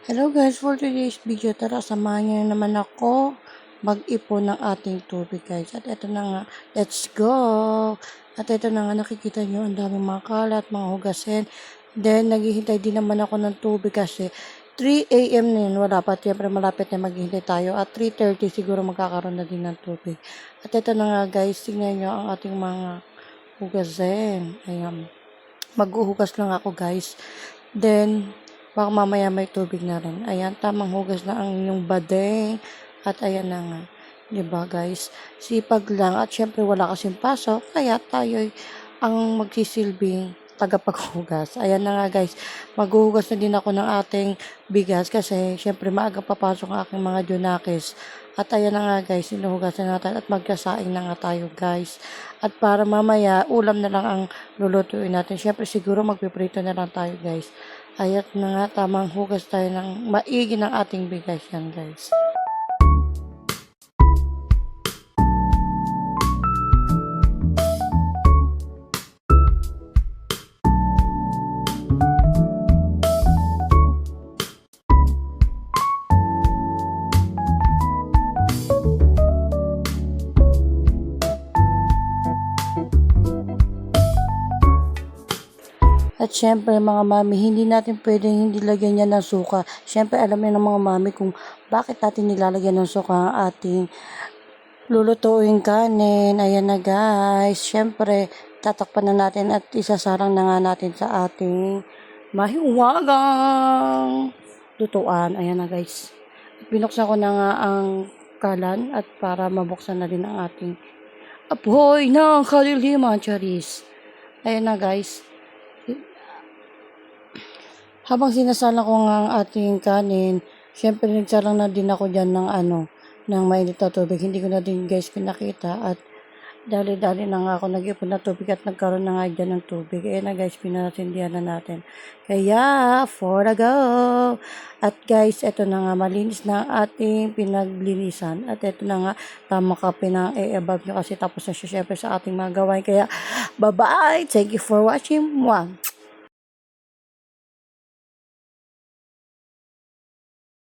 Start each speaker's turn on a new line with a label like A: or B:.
A: Hello guys, for today's video, tara samahan niyo naman ako mag-ipon ng ating tubig guys. At ito na nga, let's go! At ito na nga, nakikita niyo ang daming mga kalat, mga hugasin. Then, naghihintay din naman ako ng tubig kasi 3 AM na yun, wala pa. Siyempre, malapit na maghihintay tayo. At 3:30 siguro magkakaroon na din ng tubig. At ito na nga guys, tingnan niyo ang ating mga hugasin. Ayan. Maghuhugas lang ako guys. Then, baka mamaya may tubig na rin. Ayan, tamang hugas na ang inyong badeng. At ayan na nga. Diba guys? Sipag lang. At syempre wala kasing pasok. Kaya tayo ang magsisilbing tagapaghugas. Ayan na nga guys. Maghuhugas na din ako ng ating bigas. Kasi syempre maaga papasok ang aking mga junakis. At ayan na nga guys. Sinuhugasan natin at magkasaing na nga tayo guys. At para mamaya ulam na lang ang lulutuin natin. Syempre siguro magpiprito na lang tayo guys. Ayat na nga, tamang hugas tayo ng maigi ng ating bigas yan guys. At syempre mga mami, hindi natin pwedeng hindi lagyan yan ng suka. Syempre alam niyo ng mga mami kung bakit natin nilalagyan ng suka ang ating lulutuin kanin. Ayan na guys. Syempre tatakpan na natin at isasarang na nga natin sa ating mahiwagang lutuan. Ayan na guys. Binuksan ko na nga ang kalan at para mabuksan na din ang ating apoy ng kaliliman, charis. Ayan na guys. Habang sinasala ko nga ang ating kanin, syempre nagsalang na din ako dyan ng mainit na tubig. Hindi ko na din guys pinakita at dali-dali na nga ako nag-ipon na tubig at nagkaroon na nga dyan ng tubig. Ayan na guys, pinasindihan na natin. Kaya, for the go! At guys, eto na nga, malinis na ating pinaglinisan. At eto na nga, tama ka pinang-e-above nyo kasi tapos na siya syempre sa ating mga gawain. Kaya, bye-bye! Thank you for watching. Mwah!